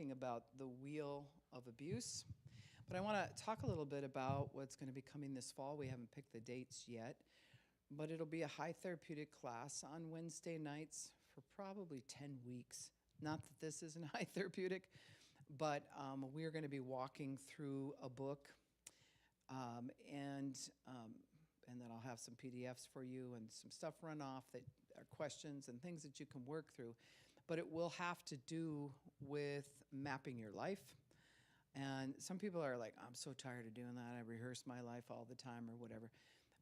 talking about the wheel of abuse. But I want to talk a little bit about what's going to be coming this fall. We haven't picked the dates yet, but it'll be a high therapeutic class on Wednesday nights for probably 10 weeks. Not that this isn't high therapeutic, but we're going to be walking through a book, and then I'll have some PDFs for you and some stuff run off that are questions and things that you can work through. But it will have to do with mapping your life. And some people are like, I'm so tired of doing that. I rehearse my life all the time or whatever.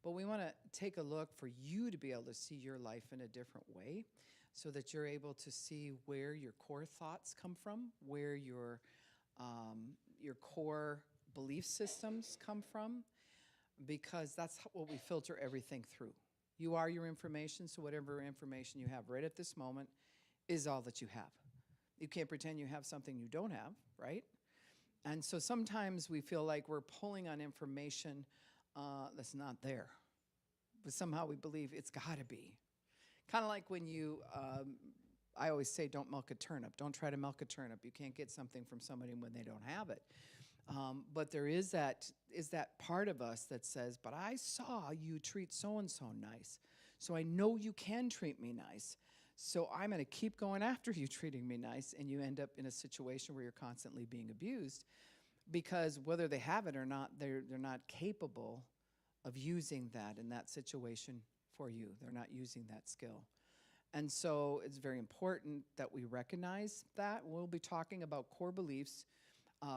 But we want to take a look for you to be able to see your life in a different way so that you're able to see where your core thoughts come from, where your core belief systems come from, because that's what we filter everything through. You are your information, so whatever information you have right at this moment is all that you have. You can't pretend you have something you don't have, right? And so sometimes we feel like we're pulling on information that's not there, but somehow we believe it's got to be. Kind of like when you, I always say, don't milk a turnip. Don't try to milk a turnip. You can't get something from somebody when they don't have it. But there is that part of us that says, but I saw you treat so-and-so nice, so I know you can treat me nice. So I'm going to keep going after you treating me nice, and you end up in a situation where you're constantly being abused because whether they have it or not, they're not capable of using that in that situation for you. They're not using that skill. And so it's very important that we recognize that. We'll be talking about core beliefs,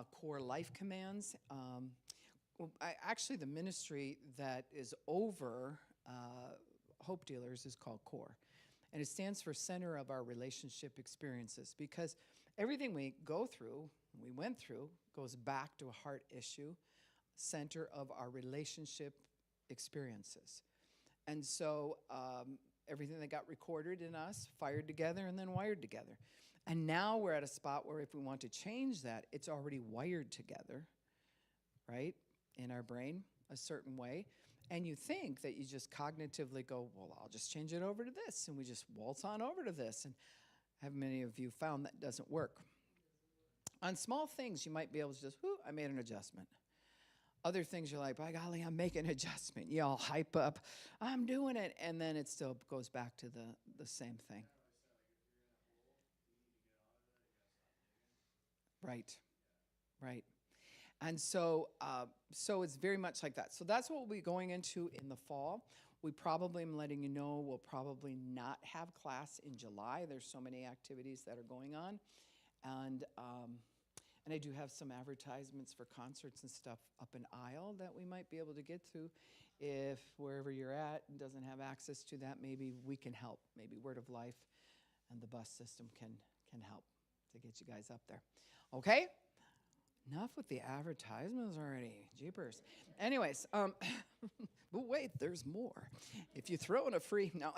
core life commands. Actually, the ministry that is over Hope Dealers is called CORE. And it stands for Center of Our Relationship Experiences, because everything we went through, goes back to a heart issue, center of our relationship experiences. And so everything that got recorded in us, fired together, and then wired together. And now we're at a spot where if we want to change that, it's already wired together, right, in our brain a certain way. And you think that you just cognitively go, well, I'll just change it over to this, and we just waltz on over to this. And have many of you found that doesn't work? On small things, you might be able to just, I made an adjustment. Other things you're like, by golly, I'm making an adjustment. You all hype up, I'm doing it, and then it still goes back to the same thing. Right, right. And so it's very much like that. So that's what we'll be going into in the fall. We probably, I'm letting you know, we'll probably not have class in July. There's so many activities that are going on. And I do have some advertisements for concerts and stuff up in Isle that we might be able to get to. If wherever you're at doesn't have access to that, maybe we can help. Maybe Word of Life and the bus system can help to get you guys up there. Okay? Enough with the advertisements already. Jeepers. Anyways, but wait, there's more. If you throw in a free, no.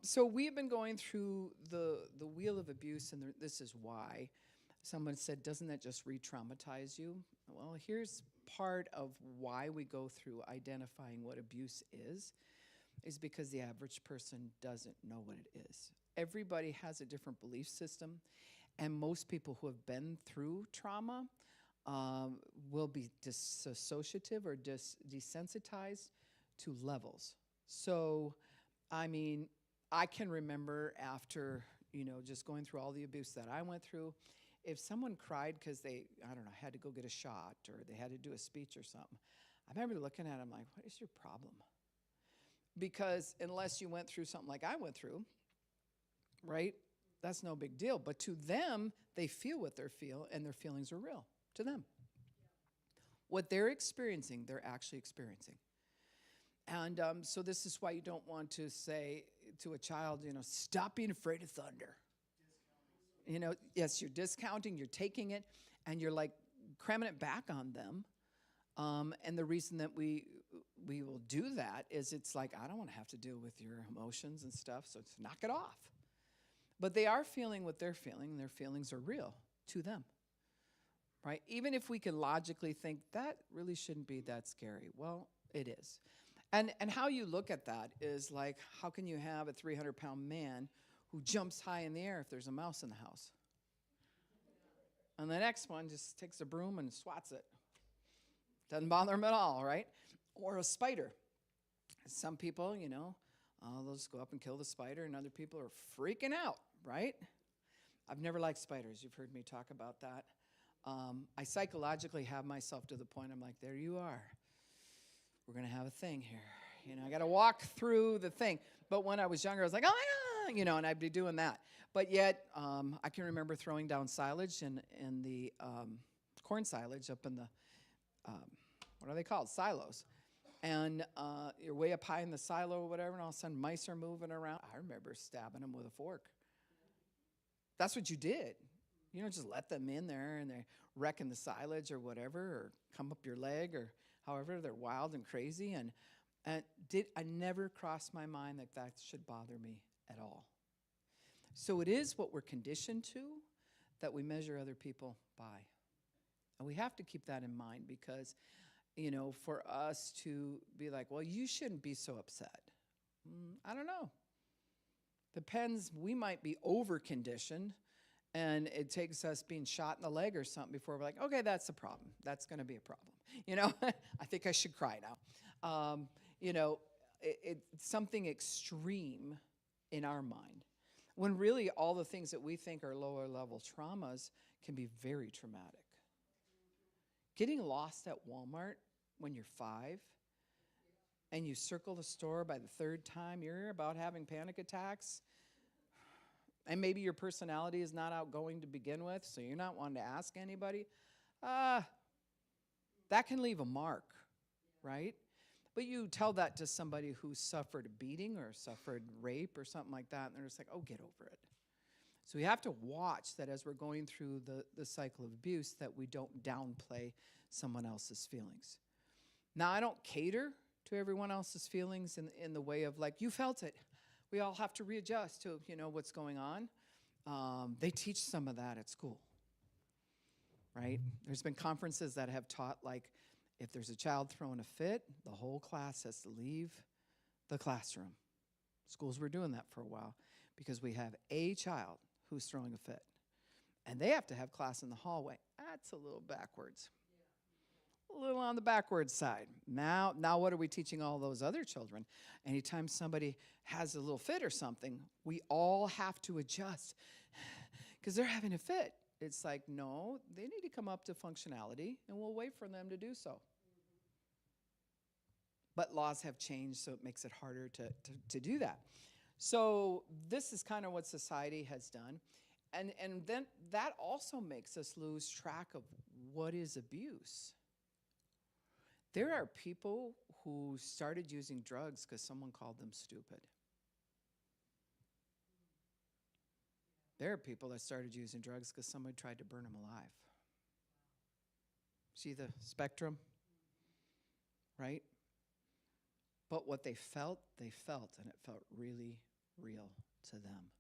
So we've been going through the wheel of abuse, and this is why. Someone said, doesn't that just re-traumatize you? Well, here's part of why we go through identifying what abuse is because the average person doesn't know what it is. Everybody has a different belief system, and most people who have been through trauma will be dissociative or desensitized to levels. So, I mean, I can remember after, just going through all the abuse that I went through, if someone cried because they, had to go get a shot or they had to do a speech or something, I remember looking at them like, what is your problem? Because unless you went through something like I went through, right, that's no big deal. But to them, they feel what they feel, and their feelings are real to them. What they're experiencing, they're actually experiencing. And so this is why you don't want to say to a child, stop being afraid of thunder. Yes, you're discounting, you're taking it, and you're like cramming it back on them. And the reason that we will do that is it's like, I don't want to have to deal with your emotions and stuff, so it's knock it off. But they are feeling what they're feeling, and their feelings are real to them, right? Even if we can logically think that really shouldn't be that scary. Well, it is. And how you look at that is like, how can you have a 300-pound man who jumps high in the air if there's a mouse in the house. And the next one just takes a broom and swats it. Doesn't bother them at all, right? Or a spider. Some people, they'll just go up and kill the spider, and other people are freaking out, right? I've never liked spiders. You've heard me talk about that. I psychologically have myself to the point I'm like, there you are. We're going to have a thing here. I got to walk through the thing. But when I was younger, I was like, oh, my God, and I'd be doing that. But yet, I can remember throwing down silage in the corn silage up in the, what are they called? Silos. And you're way up high in the silo or whatever, and all of a sudden mice are moving around. I remember stabbing them with a fork. That's what you did. You don't just let them in there and they're wrecking the silage or whatever, or come up your leg, or however. They're wild and crazy. And I never crossed my mind that should bother me at all. So it is what we're conditioned to that we measure other people by. And we have to keep that in mind because, for us to be like, well, you shouldn't be so upset. I don't know. Depends. We might be over-conditioned, and it takes us being shot in the leg or something before we're like, okay, that's a problem. That's going to be a problem. I think I should cry now. It's something extreme in our mind, when really all the things that we think are lower level traumas can be very traumatic. Getting lost at Walmart when you're 5 and you circle the store by the 3rd time, you're about having panic attacks. And maybe your personality is not outgoing to begin with, so you're not wanting to ask anybody. That can leave a mark, right? But you tell that to somebody who suffered a beating or suffered rape or something like that, and they're just like, oh, get over it. So we have to watch that as we're going through the cycle of abuse, that we don't downplay someone else's feelings. Now, I don't cater to everyone else's feelings in the way of like, you felt it. We all have to readjust to, what's going on. They teach some of that at school, right? There's been conferences that have taught, like, if there's a child throwing a fit, the whole class has to leave the classroom. Schools were doing that for a while because we have a child who's throwing a fit, and they have to have class in the hallway. That's a little backwards. A little on the backwards side. Now what are we teaching all those other children? Anytime somebody has a little fit or something, we all have to adjust because they're having a fit. It's like, no, they need to come up to functionality, and we'll wait for them to do so. But laws have changed, so it makes it harder to do that. So this is kind of what society has done. And then that also makes us lose track of what is abuse. There are people who started using drugs because someone called them stupid. There are people that started using drugs because someone tried to burn them alive. See the spectrum? Right? But what they felt, and it felt really real to them.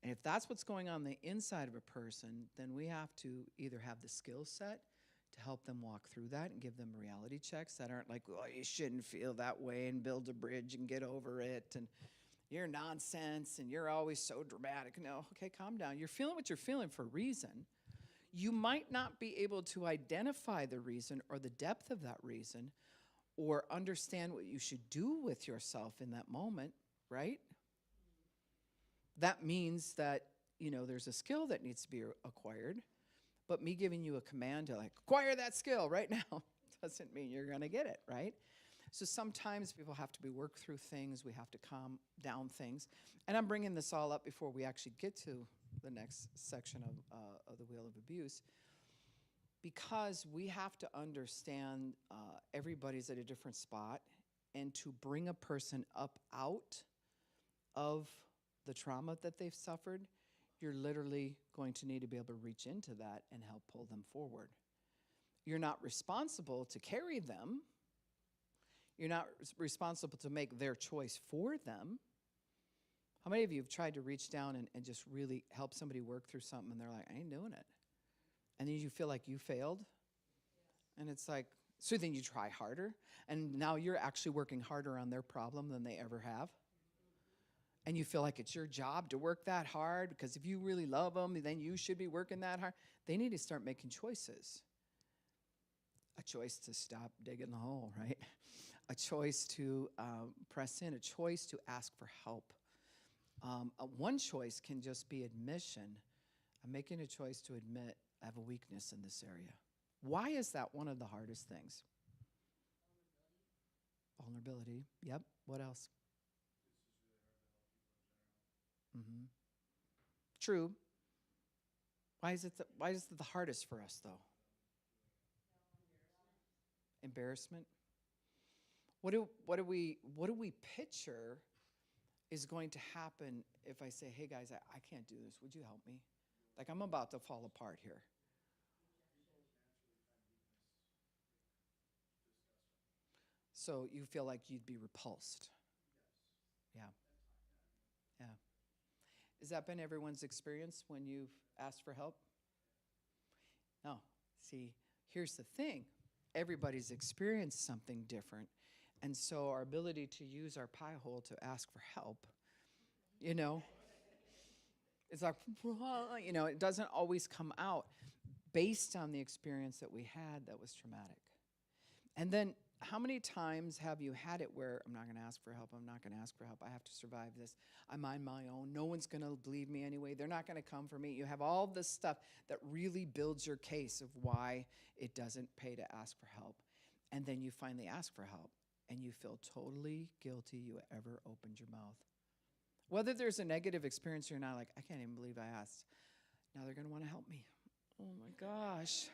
And if that's what's going on the inside of a person, then we have to either have the skill set to help them walk through that and give them reality checks that aren't like, well, you shouldn't feel that way, and build a bridge and get over it, and you're nonsense, and you're always so dramatic. No, okay, calm down. You're feeling what you're feeling for a reason. You might not be able to identify the reason or the depth of that reason or understand what you should do with yourself in that moment, right? That means that, there's a skill that needs to be acquired, but me giving you a command to acquire that skill right now doesn't mean you're going to get it, right? So sometimes people have to be worked through things. We have to calm down things. And I'm bringing this all up before we actually get to the next section of the Wheel of Abuse, because we have to understand everybody's at a different spot, and to bring a person up out of the trauma that they've suffered, you're literally going to need to be able to reach into that and help pull them forward. You're not responsible to carry them. You're not responsible to make their choice for them. How many of you have tried to reach down and just really help somebody work through something, and they're like, I ain't doing it? And then you feel like you failed? And it's like, so then you try harder, and now you're actually working harder on their problem than they ever have. and you feel like it's your job to work that hard because if you really love them, then you should be working that hard. They need to start making choices. A choice to stop digging the hole, right? A choice to press in, a choice to ask for help. One choice can just be admission. I'm making a choice to admit I have a weakness in this area. Why is that one of the hardest things? Vulnerability. Yep. What else? Mm-hmm. True. Why is it the hardest for us though? Embarrassment. What do we picture is going to happen if I say, hey guys, I can't do this. Would you help me? Like I'm about to fall apart here. So you feel like you'd be repulsed. Yeah. Yeah. Has that been everyone's experience when you've asked for help? No. See, here's the thing. Everybody's experienced something different. And so our ability to use our pie hole to ask for help, you know, it's like, it doesn't always come out based on the experience that we had that was traumatic. And then how many times have you had it where I'm not going to ask for help, I'm not going to ask for help, I have to survive this, I'm on my own, no one's going to believe me anyway, they're not going to come for me. You have all this stuff that really builds your case of why it doesn't pay to ask for help. And then you finally ask for help, and you feel totally guilty you ever opened your mouth. Whether there's a negative experience or not, like, I can't even believe I asked. Now they're going to want to help me. Oh my gosh.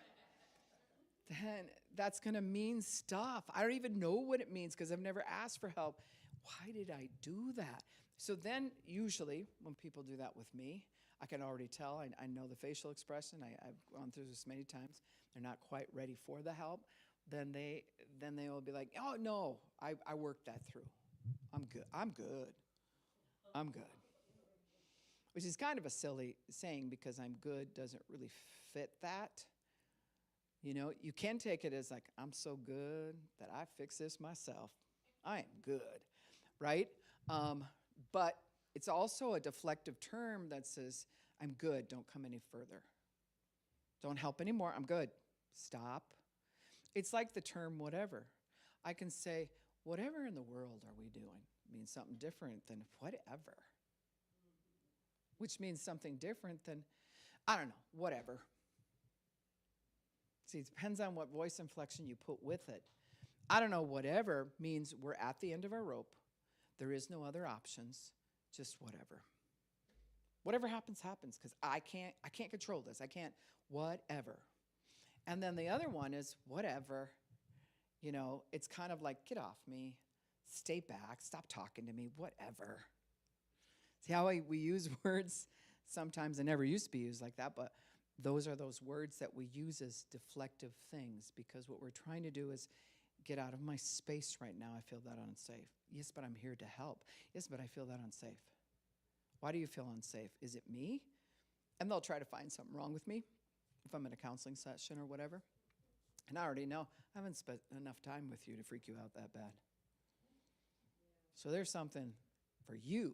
Then that's going to mean stuff. I don't even know what it means because I've never asked for help. Why did I do that? So then usually when people do that with me, I can already tell. I know the facial expression. I've gone through this many times. They're not quite ready for the help. Then they will be like, oh, no, I worked that through. I'm good. I'm good. I'm good. Which is kind of a silly saying because I'm good doesn't really fit that. You know, you can take it as like, I'm so good that I fix this myself. I am good, right? But it's also a deflective term that says, I'm good, don't come any further. Don't help anymore, I'm good. Stop. It's like the term whatever. I can say, whatever in the world are we doing? Means something different than whatever. Which means something different than, I don't know, whatever. See, it depends on what voice inflection you put with it. I don't know, whatever means we're at the end of our rope. There is no other options, just whatever. Whatever happens, happens, because I can't control this. I can't, whatever. And then the other one is whatever. You know, it's kind of like, get off me, stay back, stop talking to me, whatever. See how we use words sometimes? They never used to be used like that, but those are those words that we use as deflective things because what we're trying to do is get out of my space right now. I feel that unsafe. Yes, but I'm here to help. Yes, but I feel that unsafe. Why do you feel unsafe? Is it me? And they'll try to find something wrong with me if I'm in a counseling session or whatever. And I already know I haven't spent enough time with you to freak you out that bad. So there's something for you.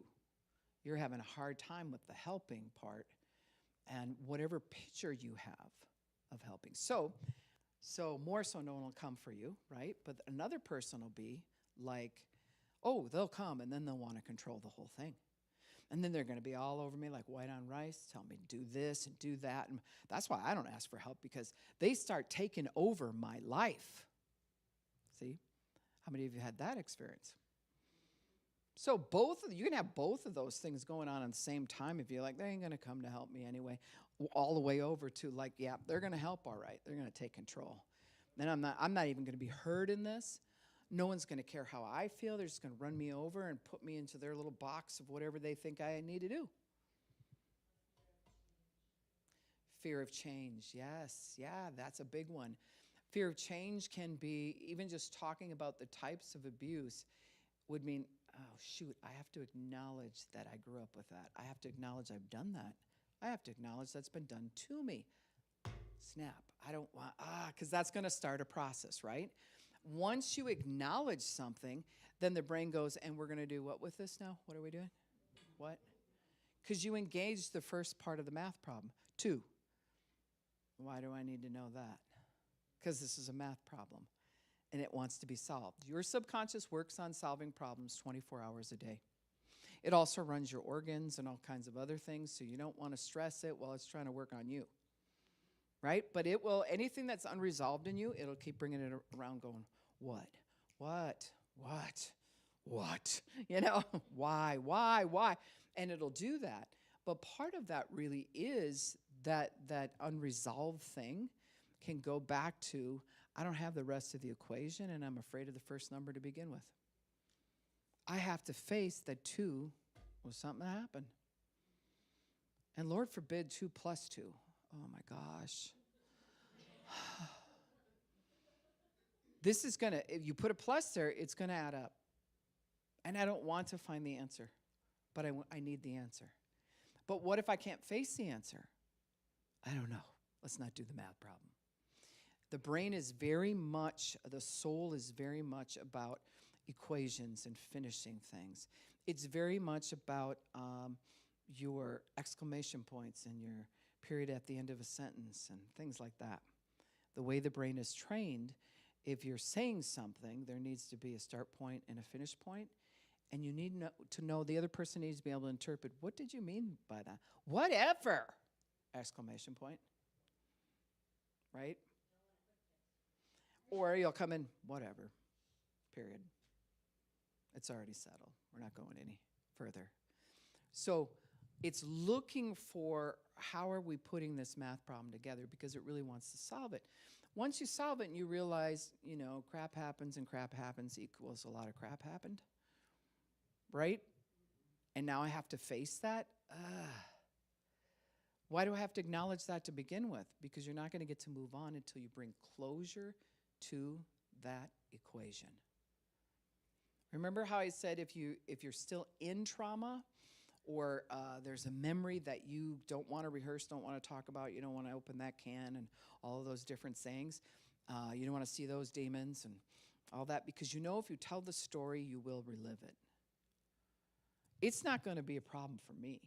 You're having a hard time with the helping part and whatever picture you have of helping. So more so no one will come for you, right? But another person will be like, oh, they'll come and then they'll want to control the whole thing. And then they're going to be all over me like white on rice, tell me to do this and do that. And that's why I don't ask for help because they start taking over my life. See? How many of you had that experience? So you can have both of those things going on at the same time if you're like, they ain't going to come to help me anyway, all the way over to like, yeah, they're going to help all right. They're going to take control. Then I'm not even going to be heard in this. No one's going to care how I feel. They're just going to run me over and put me into their little box of whatever they think I need to do. Fear of change. Yes. Yeah, that's a big one. Fear of change can be even just talking about the types of abuse would mean, oh, shoot, I have to acknowledge that I grew up with that. I have to acknowledge I've done that. I have to acknowledge that's been done to me. Snap. I don't want, because that's going to start a process, right? Once you acknowledge something, then the brain goes, and we're going to do what with this now? What are we doing? What? Because you engaged the first part of the math problem. 2. Why do I need to know that? Because this is a math problem, and it wants to be solved. Your subconscious works on solving problems 24 hours a day. It also runs your organs and all kinds of other things, so you don't want to stress it while it's trying to work on you, right? But it will, anything that's unresolved in you, it'll keep bringing it around going, what? You know, why? And it'll do that. But part of that really is that unresolved thing can go back to, I don't have the rest of the equation, and I'm afraid of the first number to begin with. I have to face that 2 was something that happened. And Lord forbid 2 plus 2. Oh my gosh. This is going to, if you put a plus there, it's going to add up. And I don't want to find the answer, but I need the answer. But what if I can't face the answer? I don't know. Let's not do the math problem. The brain is very much, the soul is very much about equations and finishing things. It's very much about your exclamation points and your period at the end of a sentence and things like that. The way the brain is trained, if you're saying something, there needs to be a start point and a finish point, and you need to know the other person needs to be able to interpret, what did you mean by that? Whatever! Exclamation point. Right? Or you'll come in, whatever, period. It's already settled. We're not going any further. So it's looking for how are we putting this math problem together, because it really wants to solve it. Once you solve it and you realize, you know, crap happens and crap happens equals a lot of crap happened, right? And now I have to face that? Why do I have to acknowledge that to begin with? Because you're not going to get to move on until you bring closure to that equation. Remember how I said if you're still in trauma, or there's a memory that you don't want to rehearse, don't want to talk about, you don't want to open that can and all of those different sayings, you don't want to see those demons and all that, because you know if you tell the story, you will relive it. It's not going to be a problem for me.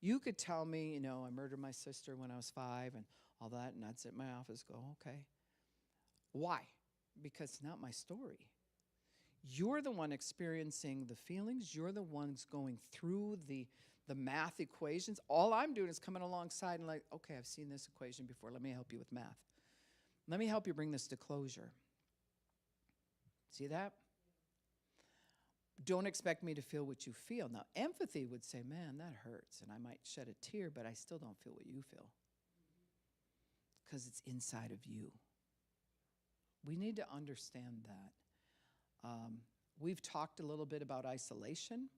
You could tell me, you know, I murdered my sister when I was 5 and all that, and I'd sit in my office and go, okay. Why? Because it's not my story. You're the one experiencing the feelings. You're the ones going through the math equations. All I'm doing is coming alongside and like, okay, I've seen this equation before. Let me help you with math. Let me help you bring this to closure. See that? Don't expect me to feel what you feel. Now, empathy would say, man, that hurts, and I might shed a tear, but I still don't feel what you feel because it's inside of you. We need to understand that. We've talked a little bit about isolation.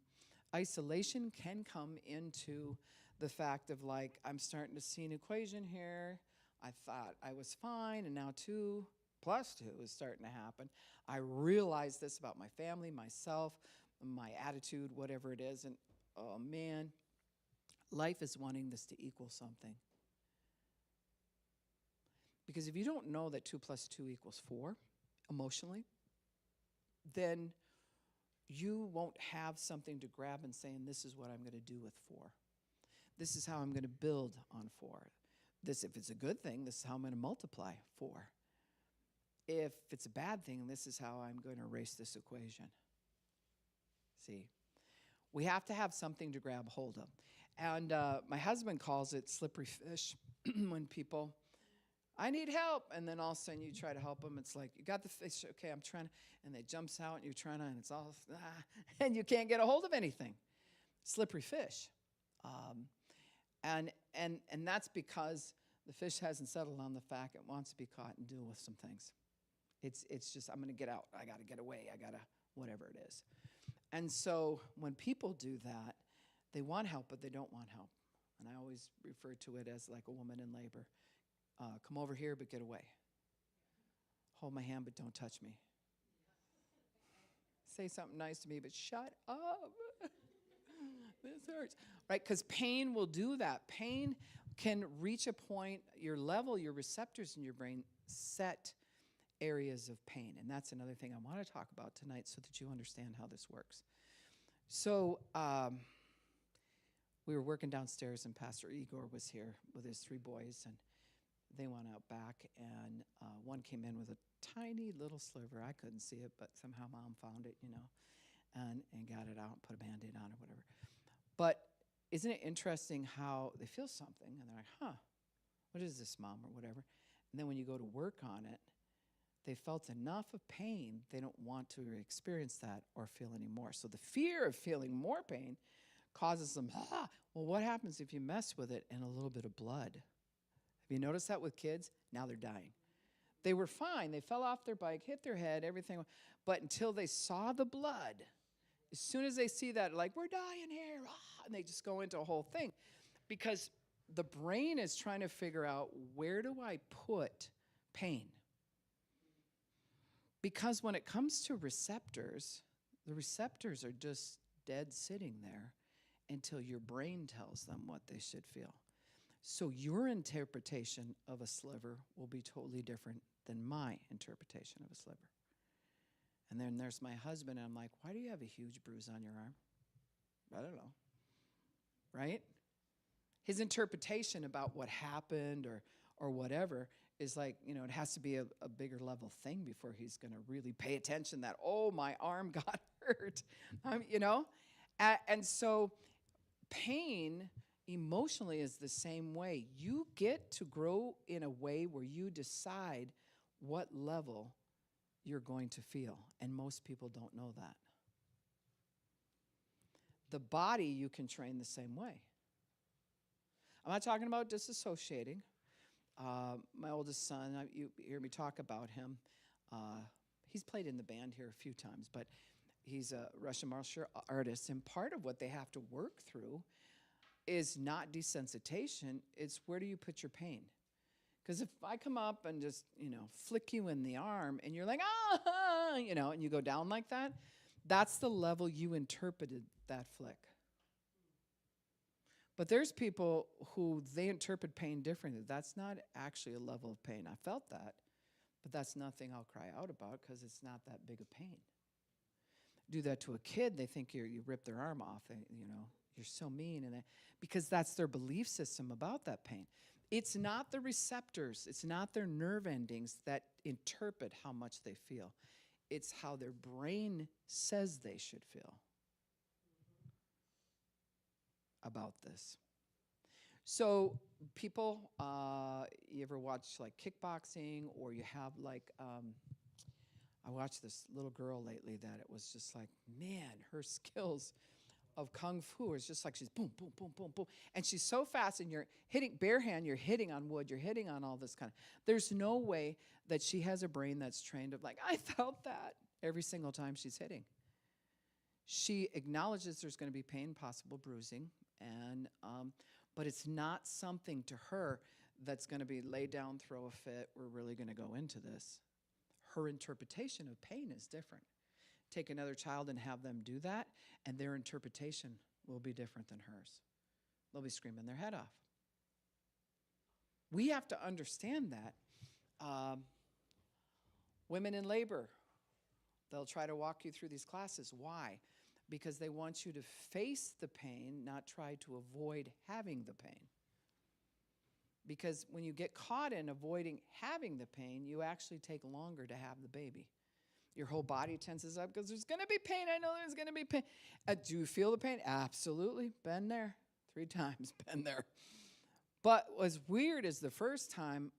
Isolation can come into the fact of like, I'm starting to see an equation here. I thought I was fine, and now 2 plus 2 is starting to happen. I realize this about my family, myself, my attitude, whatever it is, and oh man, life is wanting this to equal something. Because if you don't know that 2 plus 2 equals 4 emotionally, then you won't have something to grab and saying, this is what I'm going to do with 4. This is how I'm going to build on 4. This, if it's a good thing, this is how I'm going to multiply 4. If it's a bad thing, this is how I'm going to erase this equation. See, we have to have something to grab hold of. And my husband calls it slippery fish when people, I need help. And then all of a sudden you try to help them. It's like, you got the fish. Okay, I'm trying to. And they jumps out and you're trying to, and it's all, and you can't get a hold of anything. Slippery fish. And that's because the fish hasn't settled on the fact it wants to be caught and deal with some things. It's just, I'm going to get out. I got to get away. I got to, whatever it is. And so when people do that, they want help, but they don't want help. And I always refer to it as like a woman in labor. Come over here, but get away. Hold my hand, but don't touch me. Say something nice to me, but shut up. This hurts. Right? Because pain will do that. Pain can reach a point, your level, your receptors in your brain set areas of pain. And that's another thing I want to talk about tonight so that you understand how this works. So we were working downstairs, and Pastor Igor was here with his 3 boys, and they went out back, and one came in with a tiny little sliver. I couldn't see it, but somehow Mom found it, and got it out and put a Band-Aid on or whatever. But isn't it interesting how they feel something, and they're like, huh, what is this, Mom, or whatever? And then when you go to work on it, they felt enough of pain, they don't want to experience that or feel any more. So the fear of feeling more pain causes them, well, what happens if you mess with it and a little bit of blood? Have you noticed that with kids? Now they're dying. They were fine. They fell off their bike, hit their head, everything. But until they saw the blood, as soon as they see that, like, we're dying here, and they just go into a whole thing. Because the brain is trying to figure out, where do I put pain? Because when it comes to receptors, the receptors are just dead sitting there until your brain tells them what they should feel. So your interpretation of a sliver will be totally different than my interpretation of a sliver. And then there's my husband, and I'm like, why do you have a huge bruise on your arm? I don't know, right? His interpretation about what happened or whatever is like, it has to be a bigger level thing before he's going to really pay attention that, oh, my arm got hurt, And so pain emotionally is the same way. You get to grow in a way where you decide what level you're going to feel, and most people don't know that. The body you can train the same way. I'm not talking about disassociating. My oldest son, you hear me talk about him. He's played in the band here a few times, but he's a Russian martial artist, and part of what they have to work through is not desensitization, it's where do you put your pain? Because if I come up and just, flick you in the arm, and you're like, and you go down like that, that's the level you interpreted that flick. But there's people who they interpret pain differently. That's not actually a level of pain. I felt that, but that's nothing I'll cry out about because it's not that big a pain. Do that to a kid, they think you rip their arm off. You're so mean, and because that's their belief system about that pain. It's not the receptors, it's not their nerve endings that interpret how much they feel. It's how their brain says they should feel about this. So people, you ever watch like kickboxing, or you have like, I watched this little girl lately that it was just like, man, her skills of kung fu is just like she's boom, boom, boom, boom, boom. And she's so fast, and you're hitting bare hand, you're hitting on wood, you're hitting on all this kind of, there's no way that she has a brain that's trained of like, I felt that every single time she's hitting. She acknowledges there's going to be pain, possible bruising, and but it's not something to her that's going to be lay down, throw a fit, we're really going to go into this. Her interpretation of pain is different. Take another child and have them do that, and their interpretation will be different than hers. They'll be screaming their head off. We have to understand that. Women in labor, they'll try to walk you through these classes. Why? Because they want you to face the pain, not try to avoid having the pain. Because when you get caught in avoiding having the pain, you actually take longer to have the baby. Your whole body tenses up because there's going to be pain. I know there's going to be pain. Do you feel the pain? Absolutely. Been there 3 times. Been there. But what's weird is the first time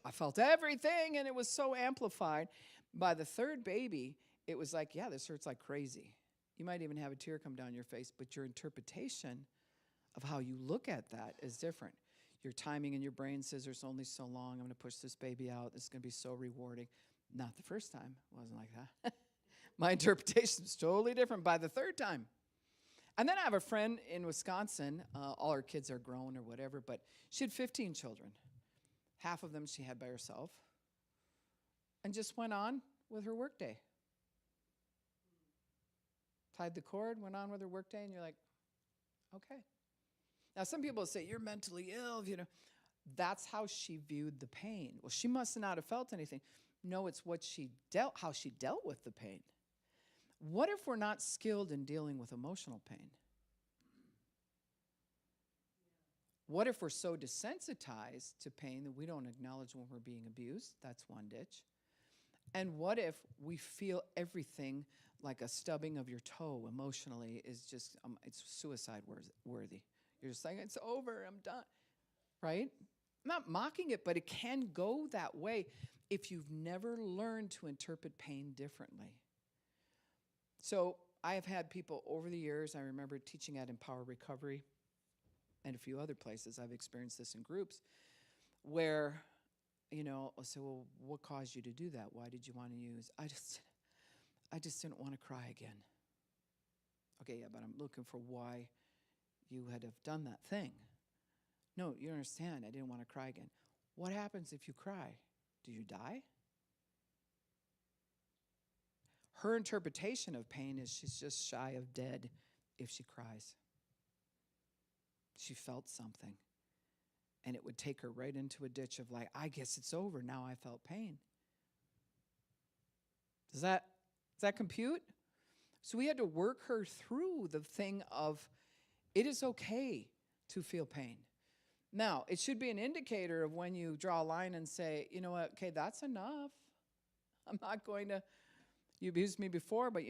I felt everything, and it was so amplified. By the 3rd baby, it was like, yeah, this hurts like crazy. You might even have a tear come down your face, but your interpretation of how you look at that is different. Your timing in your brain says there's only so long. I'm going to push this baby out. This is going to be so rewarding. Not the first time. It wasn't like that. My interpretation is totally different by the 3rd time. And then I have a friend in Wisconsin. All her kids are grown or whatever, but she had 15 children. Half of them she had by herself. And just went on with her workday. Tied the cord, went on with her workday, and you're like, okay. Now, some people say, you're mentally ill, That's how she viewed the pain. Well, she must not have felt anything. No, it's how she dealt with the pain. What if we're not skilled in dealing with emotional pain? What if we're so desensitized to pain that we don't acknowledge when we're being abused? That's one ditch. And what if we feel everything like a stubbing of your toe emotionally is just, it's suicide worthy. You're just saying, it's over, I'm done, right? I'm not mocking it, but it can go that way if you've never learned to interpret pain differently. So I have had people over the years, I remember teaching at Empower Recovery and a few other places, I've experienced this in groups, where, I'll say, well, what caused you to do that? Why did you want to use? I just didn't want to cry again. Okay, yeah, but I'm looking for why you had have done that thing. No, you understand, I didn't want to cry again. What happens if you cry? Do you die? Her interpretation of pain is she's just shy of dead if she cries. She felt something. And it would take her right into a ditch of like, I guess it's over. Now I felt pain. Does that compute? So we had to work her through the thing of it is okay to feel pain. Now, it should be an indicator of when you draw a line and say, you know what, okay, that's enough. I'm not going to, you abused me before, but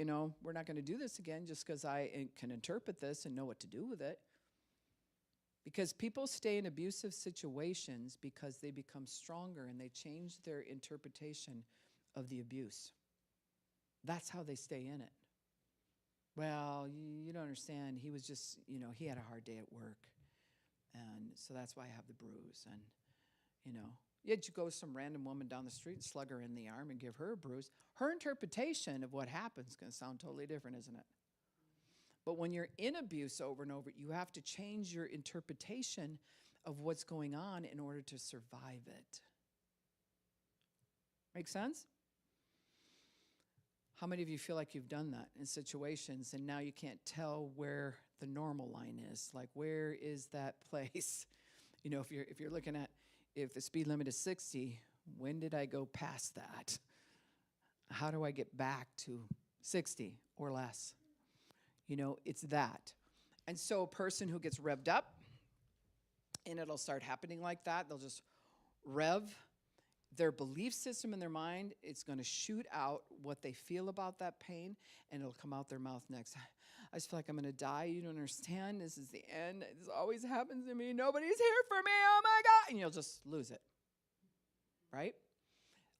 we're not going to do this again just because I can interpret this and know what to do with it. Because people stay in abusive situations because they become stronger and they change their interpretation of the abuse. That's how they stay in it. Well, you don't understand. He was just, he had a hard day at work. And so that's why I have the bruise. And, yet you go with some random woman down the street and slug her in the arm and give her a bruise. Her interpretation of what happened is going to sound totally different, isn't it? But when you're in abuse over and over, you have to change your interpretation of what's going on in order to survive it. Make sense? How many of you feel like you've done that in situations and now you can't tell where the normal line is? Like, where is that place? If you're looking at, if the speed limit is 60, when did I go past that? How do I get back to 60 or less? It's that. And so a person who gets revved up, and it'll start happening like that, they'll just rev their belief system in their mind. It's going to shoot out what they feel about that pain, and it'll come out their mouth next. I just feel like I'm going to die. You don't understand. This is the end. This always happens to me. Nobody's here for me. Oh, my God. And you'll just lose it, right?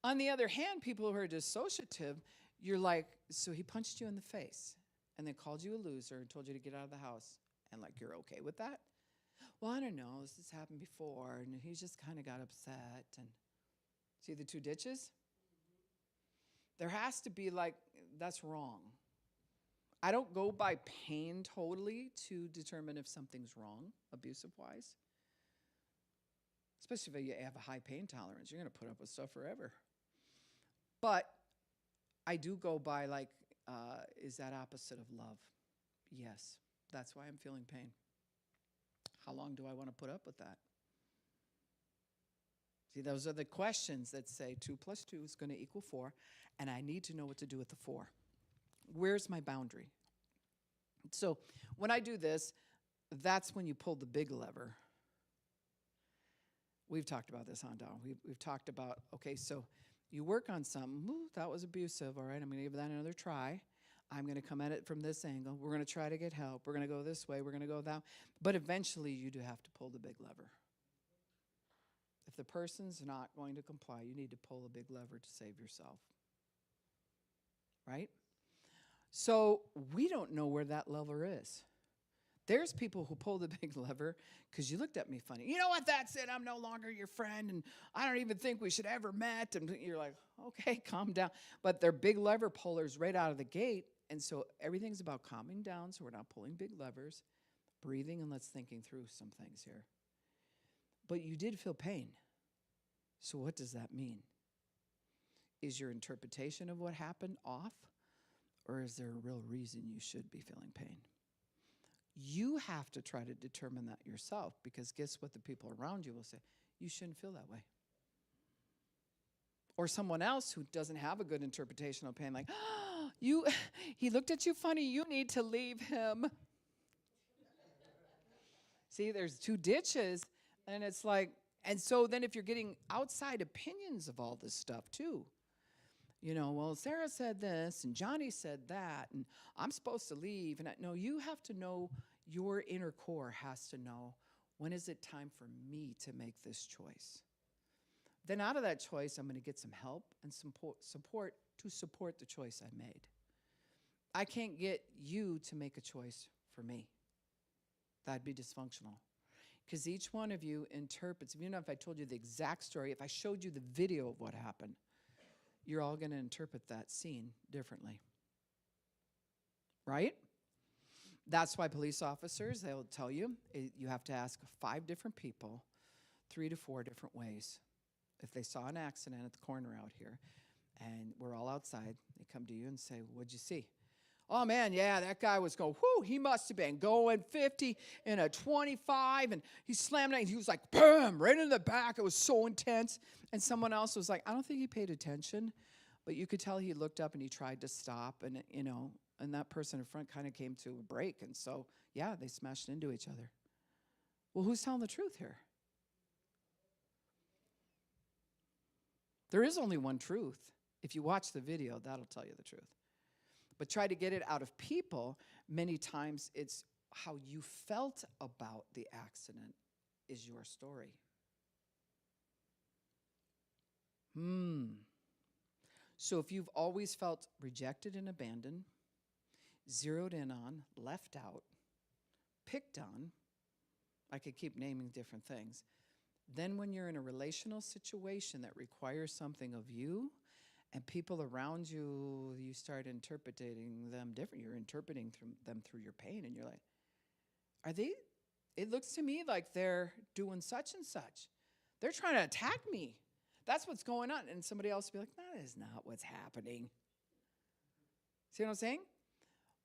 On the other hand, people who are dissociative, you're like, so he punched you in the face. And they called you a loser and told you to get out of the house. And like, you're okay with that? Well, I don't know. This has happened before. And he just kind of got upset. And see the two ditches? There has to be like, that's wrong. I don't go by pain totally to determine if something's wrong, abusive-wise. Especially if you have a high pain tolerance. You're going to put up with stuff forever. But I do go by like, is that opposite of love? Yes, that's why I'm feeling pain. How long do I want to put up with that? See, those are the questions that say 2 + 2 is going to equal 4, and I need to know what to do with the 4. Where's my boundary? So when I do this, that's when you pull the big lever. We've talked about this, huh, Don? We've talked about, okay, so you work on something. Ooh, that was abusive. All right, I'm going to give that another try. I'm going to come at it from this angle. We're going to try to get help. We're going to go this way. We're going to go that way. But eventually, you do have to pull the big lever. If the person's not going to comply, you need to pull a big lever to save yourself. Right? So we don't know where that lever is. There's people who pull the big lever because you looked at me funny. You know what? That's it. I'm no longer your friend, and I don't even think we should ever met. And you're like, okay, calm down. But they're big lever pullers right out of the gate, and so everything's about calming down so we're not pulling big levers, breathing, and let's thinking through some things here. But you did feel pain. So what does that mean? Is your interpretation of what happened off, or is there a real reason you should be feeling pain? You have to try to determine that yourself, because guess what? The people around you will say, you shouldn't feel that way. Or someone else who doesn't have a good interpretation of pain, like, oh, he looked at you funny, you need to leave him. See, there's two ditches, and it's like, and so then if you're getting outside opinions of all this stuff too, well, Sarah said this, and Johnny said that, and I'm supposed to leave, and no, you have to know, your inner core has to know, when is it time for me to make this choice? Then out of that choice, I'm going to get some help and support to support the choice I made. I can't get you to make a choice for me. That'd be dysfunctional. Because each one of you interprets, even if I told you the exact story, if I showed you the video of what happened, you're all going to interpret that scene differently. Right? That's why police officers, they'll tell you, you have to ask 5 different people 3 to 4 different ways. If they saw an accident at the corner out here, and we're all outside, they come to you and say, what'd you see? Oh, man, yeah, that guy was going, whoo, he must have been going 50 in a 25, and he slammed it, and he was like, boom, right in the back. It was so intense. And someone else was like, I don't think he paid attention, but you could tell he looked up and he tried to stop, and, and that person in front kind of came to a break. And so, yeah, they smashed into each other. Well, who's telling the truth here? There is only one truth. If you watch the video, that'll tell you the truth. But try to get it out of people, many times it's how you felt about the accident is your story. So if you've always felt rejected and abandoned, zeroed in on, left out, picked on, I could keep naming different things. Then when you're in a relational situation that requires something of you, and people around you, you start interpreting them different. You're interpreting them through your pain, and you're like, it looks to me like they're doing such and such. They're trying to attack me. That's what's going on. And somebody else will be like, that is not what's happening. See what I'm saying?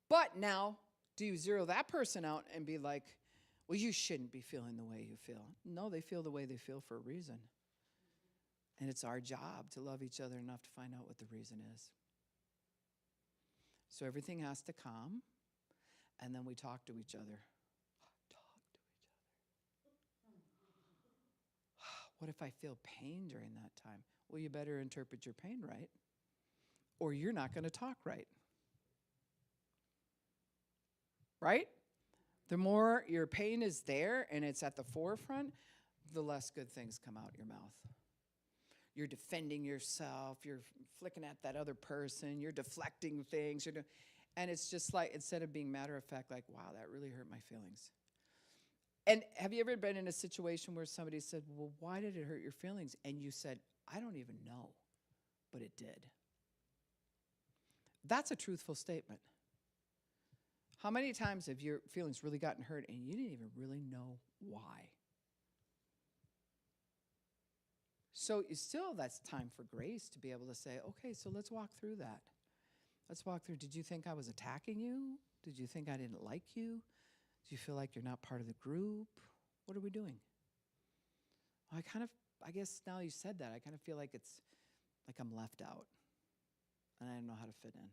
But now, do you zero that person out and be like, well, you shouldn't be feeling the way you feel? No, they feel the way they feel for a reason. And it's our job to love each other enough to find out what the reason is. So everything has to calm, and then we talk to each other. What if I feel pain during that time? Well, you better interpret your pain right, or you're not going to talk right. Right? The more your pain is there and it's at the forefront, the less good things come out your mouth. You're defending yourself, you're flicking at that other person, you're deflecting things, and it's just like, instead of being matter of fact, like, wow, that really hurt my feelings. And have you ever been in a situation where somebody said, well, why did it hurt your feelings? And you said, I don't even know, but it did. That's a truthful statement. How many times have your feelings really gotten hurt and you didn't even really know why? So that's time for grace to be able to say, okay, so let's walk through that. Let's walk through. Did you think I was attacking you? Did you think I didn't like you? Do you feel like you're not part of the group? What are we doing? Well, I guess now you said that, I kind of feel like it's like I'm left out and I don't know how to fit in.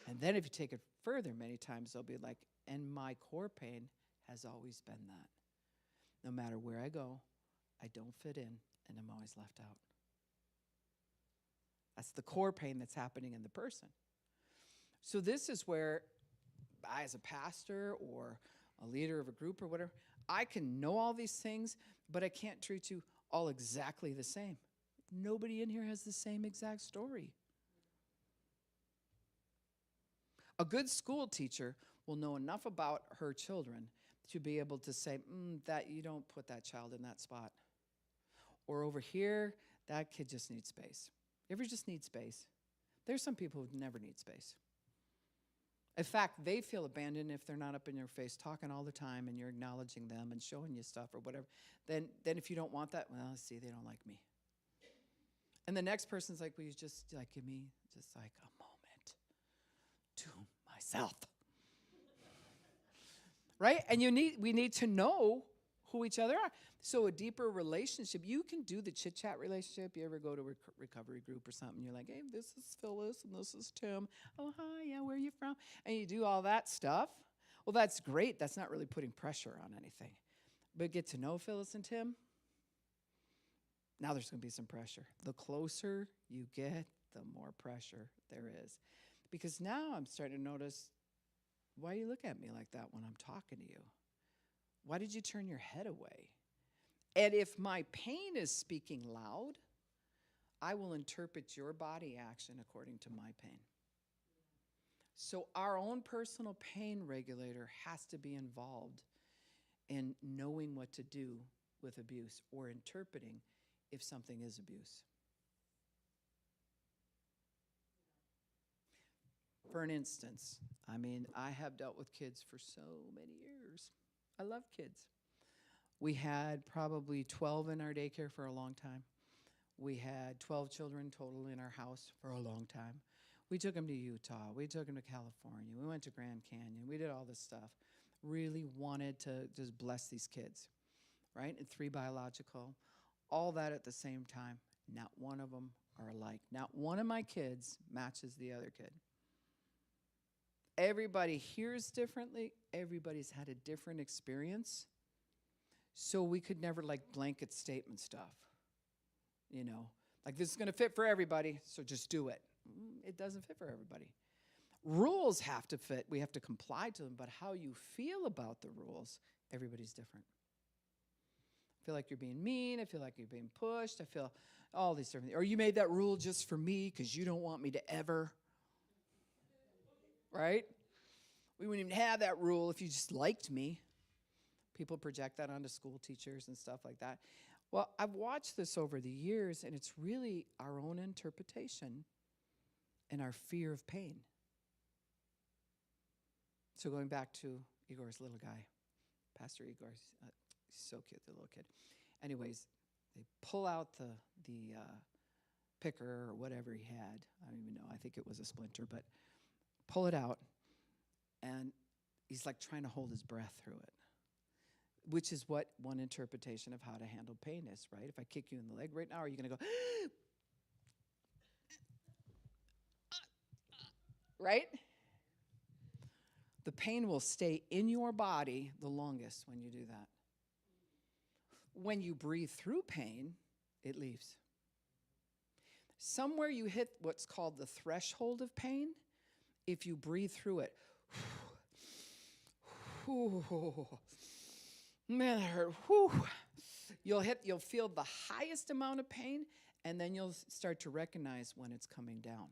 And then if you take it further, many times they'll be like, and my core pain has always been that. No matter where I go, I don't fit in, and I'm always left out. That's the core pain that's happening in the person. So this is where I, as a pastor or a leader of a group or whatever, I can know all these things, but I can't treat you all exactly the same. Nobody in here has the same exact story. A good school teacher will know enough about her children to be able to say, that you don't put that child in that spot. Or over here, that kid just needs space. You ever just need space? There's some people who never need space. In fact, they feel abandoned if they're not up in your face talking all the time and you're acknowledging them and showing you stuff or whatever. Then if you don't want that, well, see, they don't like me. And the next person's like, will you just like give me just like a moment to myself? Right? And we need to know who each other are. So a deeper relationship, you can do the chit-chat relationship. You ever go to a recovery group or something, you're like, hey, this is Phyllis and this is Tim. Oh, hi, yeah, where are you from? And you do all that stuff. Well, that's great. That's not really putting pressure on anything. But get to know Phyllis and Tim, now there's going to be some pressure. The closer you get, the more pressure there is. Because now I'm starting to notice, why you look at me like that when I'm talking to you? Why did you turn your head away? And if my pain is speaking loud, I will interpret your body action according to my pain. So our own personal pain regulator has to be involved in knowing what to do with abuse or interpreting if something is abuse. For an instance, I have dealt with kids for so many years. I love kids. We had probably 12 in our daycare for a long time. We had 12 children total in our house for a long time. We took them to Utah. We took them to California. We went to Grand Canyon. We did all this stuff. Really wanted to just bless these kids, right? And 3 biological, all that at the same time. Not one of them are alike. Not one of my kids matches the other kid. Everybody hears differently. Everybody's had a different experience. So we could never blanket statement stuff. This is going to fit for everybody, so just do it. It doesn't fit for everybody. Rules have to fit. We have to comply to them, but how you feel about the rules, everybody's different. I feel like you're being mean. I feel like you're being pushed. I feel all these different things. Or you made that rule just for me because you don't want me to ever. Right? We wouldn't even have that rule if you just liked me. People project that onto school teachers and stuff like that. Well, I've watched this over the years, and it's really our own interpretation and our fear of pain. So going back to Igor's little guy, Pastor Igor, he's so cute, the little kid. Anyways, they pull out the picker or whatever he had. I don't even know. I think it was a splinter, but pull it out, and he's trying to hold his breath through it, which is what one interpretation of how to handle pain is, right? If I kick you in the leg right now, are you going to go, right? The pain will stay in your body the longest when you do that. When you breathe through pain, it leaves. Somewhere you hit what's called the threshold of pain. If you breathe through it, man, that hurt. You'll feel the highest amount of pain, and then you'll start to recognize when it's coming down.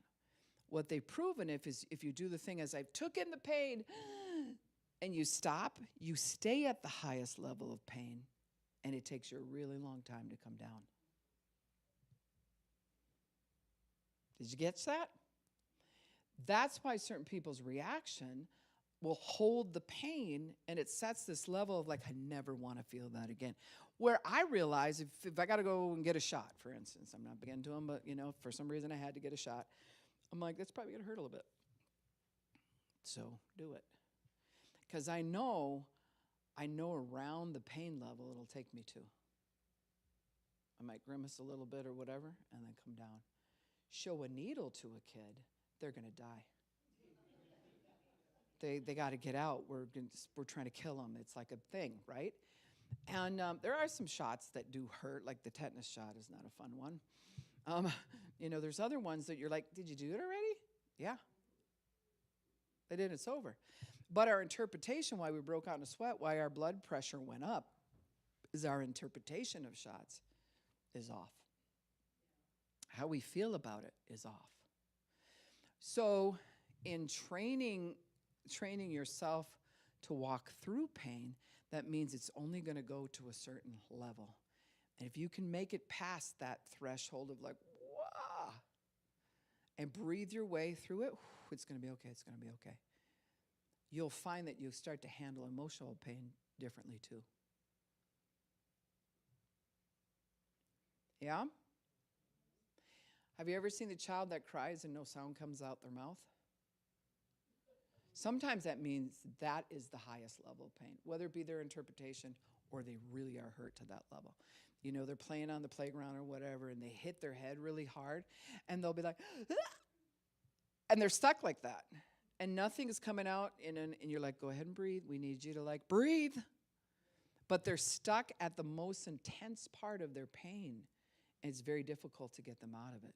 What they've proven is if you do the thing as I took in the pain and you stop, you stay at the highest level of pain, and it takes you a really long time to come down. Did you get that? That's why certain people's reaction will hold the pain, and it sets this level of I never want to feel that again. Where I realize if I got to go and get a shot, for instance, I'm not big into them, but for some reason I had to get a shot. I'm that's probably going to hurt a little bit. So do it. Because I know around the pain level it'll take me to. I might grimace a little bit or whatever, and then come down. Show a needle to a kid, they're going to die. They got to get out. We're trying to kill them. It's like a thing, right? And there are some shots that do hurt, like the tetanus shot is not a fun one. There's other ones that you're like, did you do it already? Yeah. They did. It's over. But our interpretation, why we broke out in a sweat, why our blood pressure went up, is our interpretation of shots is off. How we feel about it is off. So in training yourself to walk through pain, that means it's only going to go to a certain level. And if you can make it past that threshold of wow, and breathe your way through it, it's going to be okay, it's going to be okay. You'll find that you start to handle emotional pain differently too. Yeah? Have you ever seen the child that cries and no sound comes out their mouth? Sometimes that means that is the highest level of pain, whether it be their interpretation or they really are hurt to that level. They're playing on the playground or whatever, and they hit their head really hard, and they'll be like, ah! And they're stuck like that. And nothing is coming out, and you're like, go ahead and breathe. We need you to breathe. but they're stuck at the most intense part of their pain, and it's very difficult to get them out of it.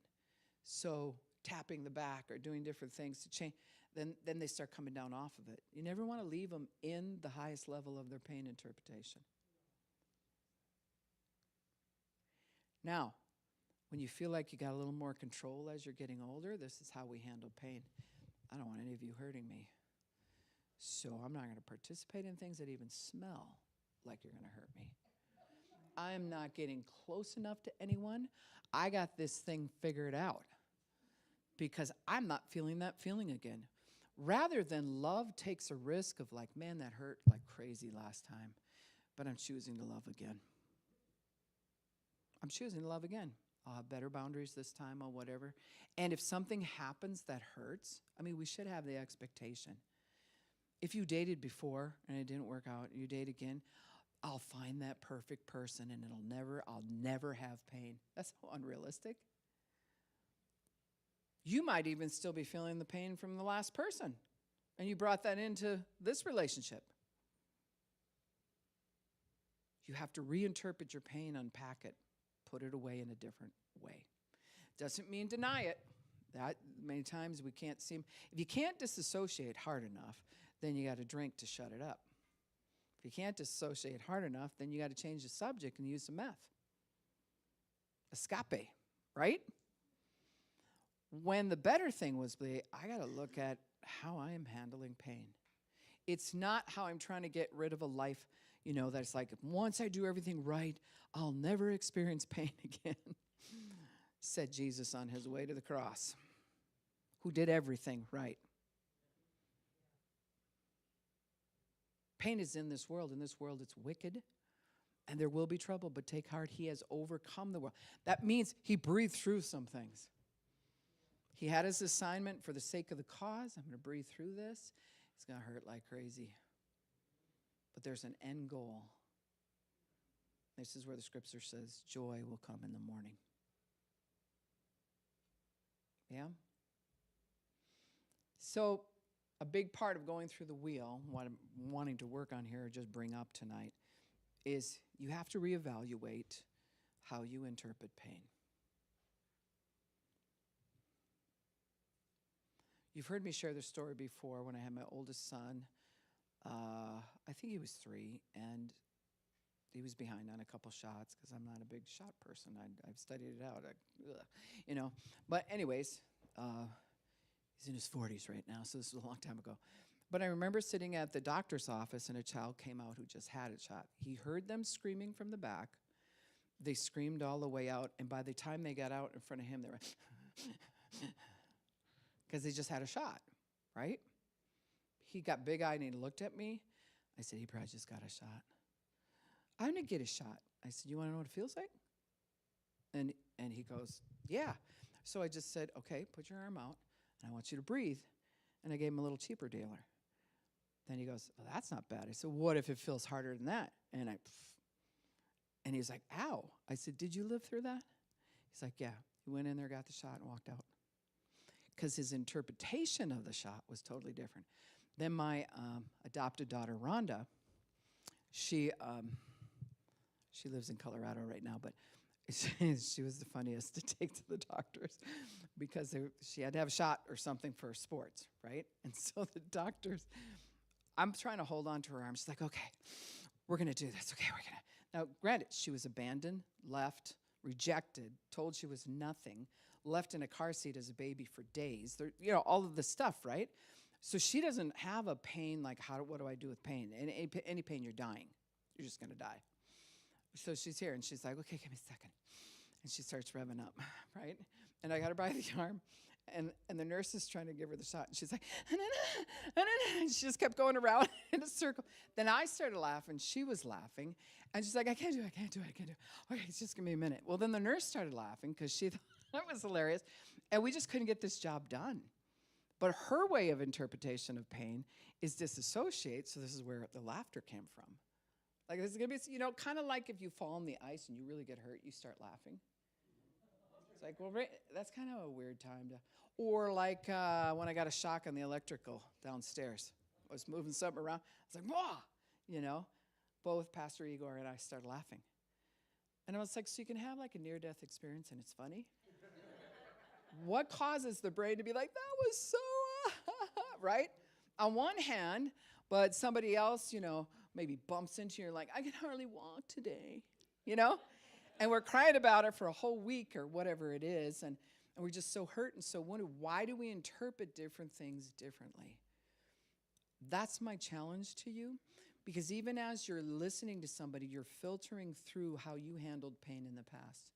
So tapping the back or doing different things to change, then they start coming down off of it. You never want to leave them in the highest level of their pain interpretation. Now, when you feel like you got a little more control as you're getting older, this is how we handle pain. I don't want any of you hurting me, so I'm not going to participate in things that even smell like you're going to hurt me. I am not getting close enough to anyone. I got this thing figured out because I'm not feeling that feeling again. Rather than love takes a risk of like, man, that hurt like crazy last time, but I'm choosing to love again. I'm choosing to love again. I'll have better boundaries this time or whatever. And if something happens that hurts, I mean, we should have the expectation. If you dated before and it didn't work out, you date again, I'll find that perfect person and I'll never have pain. That's so unrealistic. You might even still be feeling the pain from the last person, and you brought that into this relationship. You have to reinterpret your pain, unpack it, put it away in a different way. Doesn't mean deny it. That many times we can't seem, if you can't disassociate hard enough, then you got to drink to shut it up. If you can't disassociate hard enough, then you got to change the subject and use some meth. Escape, right? When the better thing was, I got to look at how I am handling pain. It's not how I'm trying to get rid of a life, that's like, once I do everything right, I'll never experience pain again, said Jesus on his way to the cross, who did everything right. Pain is in this world. In this world, it's wicked, and there will be trouble, but take heart, he has overcome the world. That means he breathed through some things. He had his assignment for the sake of the cause. I'm going to breathe through this. It's going to hurt like crazy. But there's an end goal. This is where the scripture says, joy will come in the morning. Yeah? So a big part of going through the wheel, what I'm wanting to work on here or just bring up tonight, is you have to reevaluate how you interpret pain. You've heard me share this story before when I had my oldest son. I think he was 3, and he was behind on a couple shots because I'm not a big shot person. I've studied it out, But anyways, he's in his 40s right now, so this is a long time ago. But I remember sitting at the doctor's office, and a child came out who just had a shot. He heard them screaming from the back. They screamed all the way out, and by the time they got out in front of him, they were because they just had a shot, right? He got big-eyed, and he looked at me. I said, he probably just got a shot. I'm going to get a shot. I said, you want to know what it feels like? And he goes, yeah. So I just said, okay, put your arm out, and I want you to breathe. And I gave him a little cheaper dealer. Then he goes, oh, that's not bad. I said, what if it feels harder than that? And he's like, ow. I said, did you live through that? He's like, yeah. He went in there, got the shot, and walked out. Because his interpretation of the shot was totally different. Then my adopted daughter, Rhonda, she lives in Colorado right now, but she was the funniest to take to the doctors because she had to have a shot or something for sports, right? And so the doctors, I'm trying to hold on to her arm. She's like, okay, we're going to do this. Okay, we're going to. Now, granted, she was abandoned, left, rejected, told she was nothing, left in a car seat as a baby for days. All of the stuff, right? So she doesn't have a pain like, what do I do with pain? Any pain, you're dying. You're just going to die. So she's here, and she's like, okay, give me a second. And she starts revving up, right? And I got her by the arm, and the nurse is trying to give her the shot, and she's like, and she just kept going around in a circle. Then I started laughing. She was laughing, and she's like, I can't do it. Okay, just give me a minute. Well, then the nurse started laughing because she thought that was hilarious, and we just couldn't get this job done. But her way of interpretation of pain is disassociate, so this is where the laughter came from. Like, this is going to be, kind of like if you fall on the ice and you really get hurt, you start laughing. It's like, well, that's kind of a weird time to. Or like when I got a shock on the electrical downstairs. I was moving something around. I was like, whoa, both Pastor Igor and I started laughing. And I was like, so you can have like a near-death experience and it's funny? What causes the brain to be like, that was so, right? On one hand, but somebody else, maybe bumps into you, you're like, I can hardly walk today, And we're crying about it for a whole week or whatever it is, and we're just so hurt and so wounded. Why do we interpret different things differently? That's my challenge to you, because even as you're listening to somebody, you're filtering through how you handled pain in the past.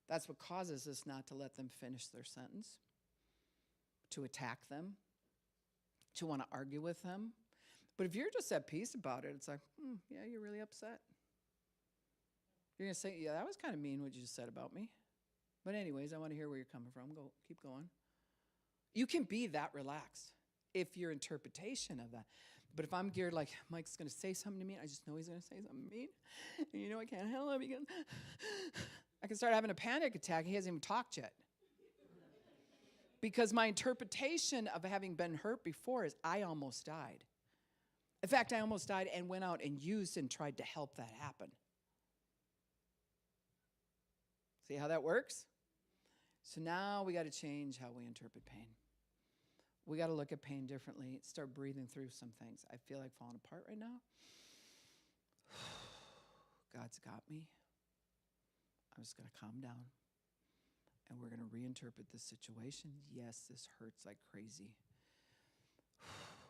That's what causes us not to let them finish their sentence, to attack them, to want to argue with them. But if you're just at peace about it, it's like, yeah, you're really upset. You're going to say, yeah, that was kind of mean what you just said about me. But anyways, I want to hear where you're coming from. Keep going. You can be that relaxed if your interpretation of that. But if I'm geared like, Mike's going to say something to me, I just know he's going to say something mean. And I can't handle it because I can start having a panic attack. He hasn't even talked yet. Because my interpretation of having been hurt before is I almost died. In fact, I almost died and went out and used and tried to help that happen. See how that works? So now we got to change how we interpret pain. We got to look at pain differently, start breathing through some things. I feel like falling apart right now. God's got me. I'm just going to calm down. And we're going to reinterpret this situation. Yes, this hurts like crazy.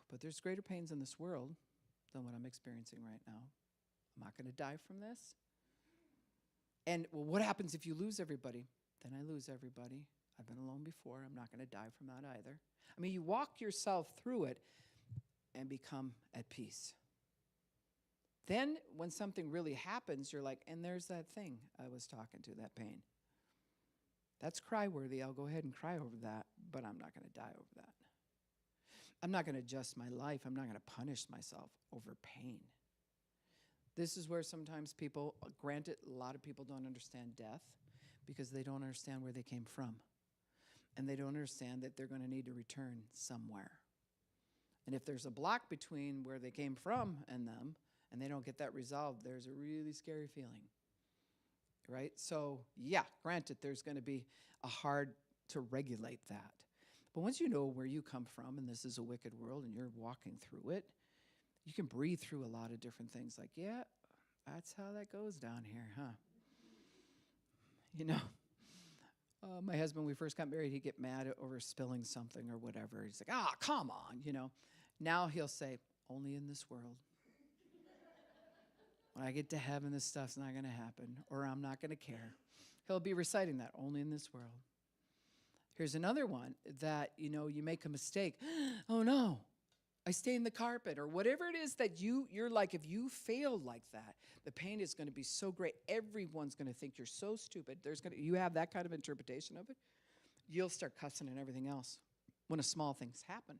But there's greater pains in this world than what I'm experiencing right now. I'm not going to die from this. And well, what happens if you lose everybody? Then I lose everybody. I've been alone before. I'm not going to die from that either. I mean, you walk yourself through it and become at peace. Then when something really happens, you're like, and there's that thing I was talking to, that pain. That's cry-worthy. I'll go ahead and cry over that, but I'm not going to die over that. I'm not going to adjust my life. I'm not going to punish myself over pain. This is where sometimes people, granted, a lot of people don't understand death because they don't understand where they came from. And they don't understand that they're going to need to return somewhere. And if there's a block between where they came from and them, and they don't get that resolved, there's a really scary feeling. Right? So, yeah, granted, there's going to be a hard to regulate that. But once you know where you come from, and this is a wicked world, and you're walking through it, you can breathe through a lot of different things. Like, yeah, that's how that goes down here, huh? My husband, when we first got married, he'd get mad over spilling something or whatever. He's like, come on, Now he'll say, only in this world. When I get to heaven, this stuff's not going to happen, or I'm not going to care. He'll be reciting that, only in this world. Here's another one that, you make a mistake. Oh, no, I stained the carpet, or whatever it is that you're like, if you fail like that, the pain is going to be so great. Everyone's going to think you're so stupid. You have that kind of interpretation of it, you'll start cussing and everything else when small things happen.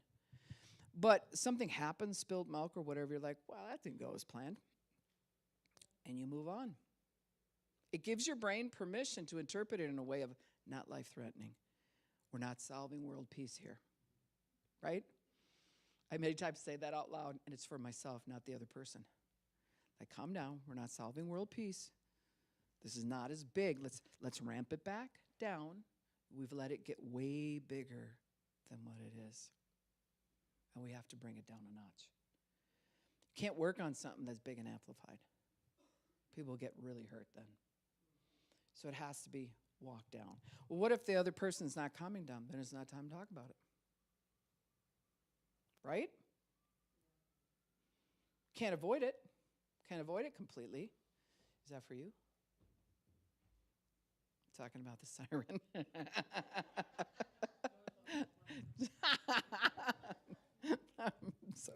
But something happens, spilled milk or whatever, you're like, well, that didn't go as planned. And you move on. It gives your brain permission to interpret it in a way of not life-threatening. We're not solving world peace here, right? I many times say that out loud, and it's for myself, not the other person. Like, calm down. We're not solving world peace. This is not as big. Let's ramp it back down. We've let it get way bigger than what it is. And we have to bring it down a notch. Can't work on something that's big and amplified. People get really hurt then. So it has to be walked down. Well, what if the other person's not calming down? Then it's not time to talk about it. Right? Can't avoid it. Can't avoid it completely. Is that for you? Talking about the siren. So,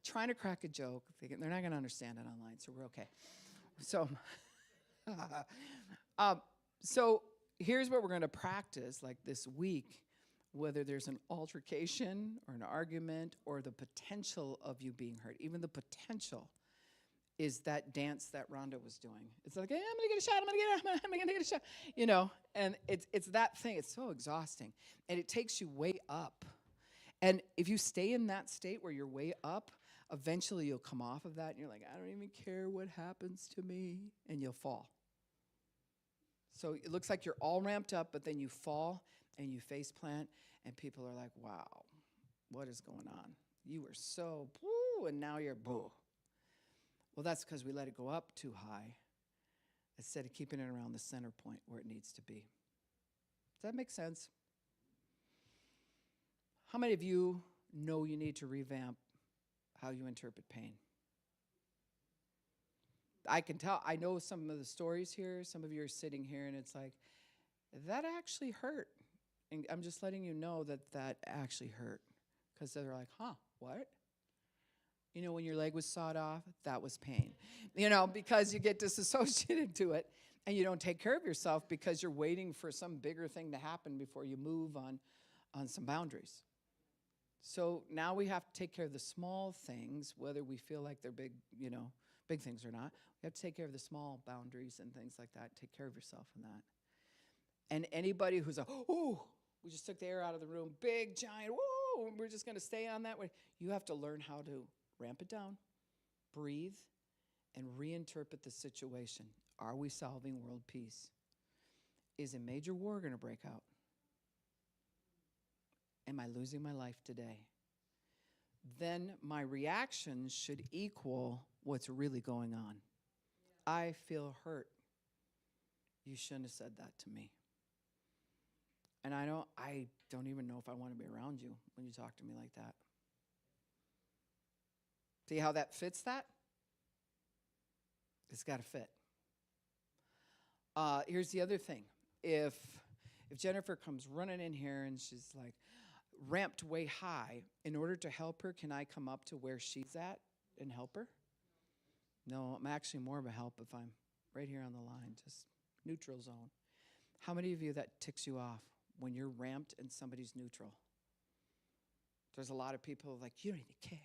trying to crack a joke. They're not going to understand it online, so we're okay. So here's what we're going to practice like this week, whether there's an altercation or an argument or the potential of you being hurt. Even the potential is that dance that Rhonda was doing. It's like, hey, I'm going to get a shot, I'm going to get a shot, and it's that thing. It's so exhausting, and it takes you way up. And if you stay in that state where you're way up, Eventually you'll come off of that and you're like, I don't even care what happens to me, and you'll fall. So it looks like you're all ramped up, but then you fall and you face plant, and people are like, wow, what is going on? You were so boo, and now you're boo. Well, that's because we let it go up too high instead of keeping it around the center point where it needs to be. Does that make sense? How many of you know you need to revamp how you interpret pain? I can tell. I know some of the stories here. Some of you are sitting here, and it's like, that actually hurt. And I'm just letting you know that that actually hurt. Because they're like, huh, what? You know, when your leg was sawed off, that was pain. You know, because you get disassociated to it, and you don't take care of yourself because you're waiting for some bigger thing to happen before you move on some boundaries. So now we have to take care of the small things, whether we feel like they're big, you know, big things or not. We have to take care of the small boundaries and things like that. Take care of yourself in that. And anybody who's like, oh, we just took the air out of the room, big, giant, whoa, and we're just going to stay on that way. You have to learn how to ramp it down, breathe, and reinterpret the situation. Are we solving world peace? Is a major war going to break out? Am I losing my life today? Then my reaction should equal what's really going on. I feel hurt. You shouldn't have said that to me. And I don't even know if I want to be around you when you talk to me like that. See how that fits that? It's got to fit. Here's the other thing. If Jennifer comes running in here and she's like ramped way high, in order to help her, can I come up to where she's at and help her? No, I'm actually more of a help if I'm right here on the line, just neutral zone. How many of you that ticks you off when you're ramped and somebody's neutral? There's a lot of people like, you don't even care.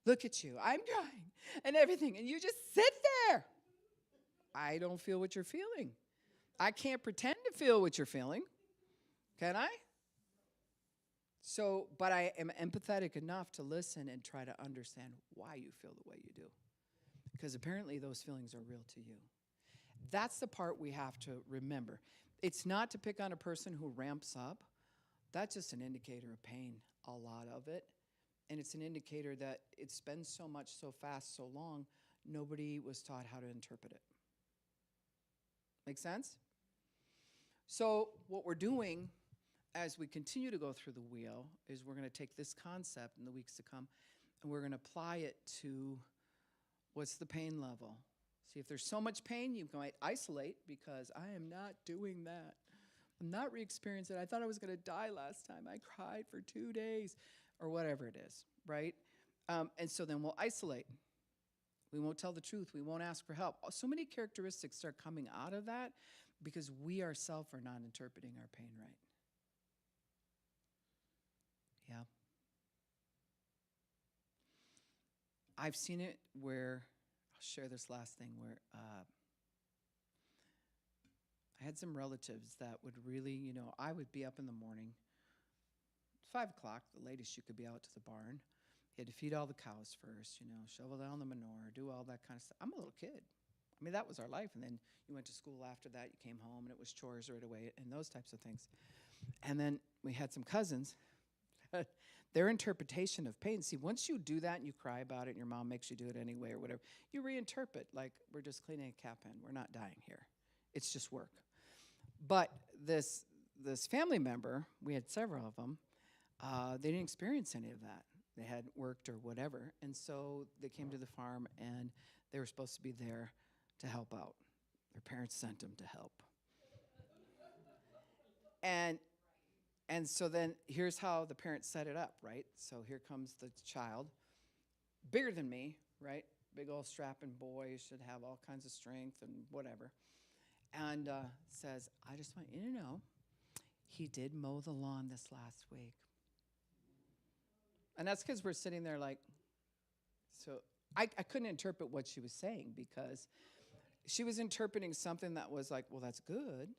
Look at you, I'm trying and everything, and you just sit there. I don't feel what you're feeling. I can't pretend to feel what you're feeling. Can I? So, but I am empathetic enough to listen and try to understand why you feel the way you do. Because apparently those feelings are real to you. That's the part we have to remember. It's not to pick on a person who ramps up. That's just an indicator of pain, a lot of it. And it's an indicator that it spends so much, so fast, so long, nobody was taught how to interpret it. Make sense? So what we're doing as we continue to go through the wheel is we're going to take this concept in the weeks to come and we're going to apply it to what's the pain level. See, if there's so much pain, you might isolate because I am not doing that. I'm not re-experiencing it. I thought I was going to die last time. I cried for 2 days or whatever it is, right? And so then we'll isolate. We won't tell the truth. We won't ask for help. So many characteristics start coming out of that because we ourselves are not interpreting our pain right. Yeah. I've seen it where, I'll share this last thing, where I had some relatives that would really, you know, I would be up in the morning, 5 o'clock, the latest you could be out to the barn. You had to feed all the cows first, you know, shovel down the manure, do all that kind of stuff. I'm a little kid. I mean, that was our life. And then you went to school after that, you came home, and it was chores right away and those types of things. And then we had some cousins. Their interpretation of pain, see, once you do that and you cry about it and your mom makes you do it anyway or whatever, you reinterpret like we're just cleaning a cat pen. We're not dying here. It's just work. But this family member, we had several of them, they didn't experience any of that. They hadn't worked or whatever. And so they came to the farm and they were supposed to be there to help out. Their parents sent them to help. And so then here's how the parents set it up, right? So here comes the child, bigger than me, right? Big old strapping boy, should have all kinds of strength and whatever. And says, I just want you to know, he did mow the lawn this last week. And that's because we're sitting there like, so I couldn't interpret what she was saying because she was interpreting something that was like, well, that's good,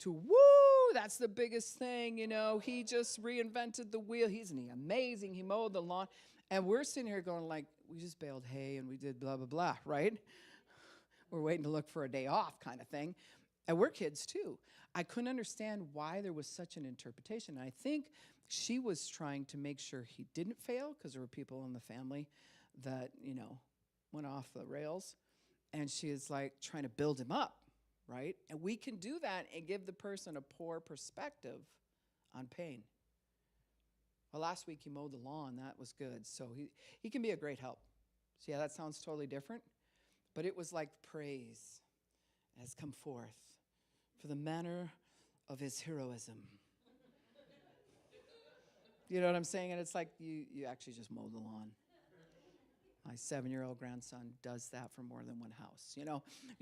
to woo, that's the biggest thing, you know, he just reinvented the wheel. Isn't he amazing? He mowed the lawn. And we're sitting here going like, we just baled hay and we did blah, blah, blah, right? We're waiting to look for a day off kind of thing. And we're kids too. I couldn't understand why there was such an interpretation. I think she was trying to make sure he didn't fail because there were people in the family that, went off the rails. And she is like trying to build him up, right? And we can do that and give the person a poor perspective on pain. Well, last week he mowed the lawn. That was good. So he can be a great help. So yeah, that sounds totally different. But it was like praise has come forth for the manner of his heroism. You know what I'm saying? And it's like you actually just mowed the lawn. My 7-year-old grandson does that for more than one house. You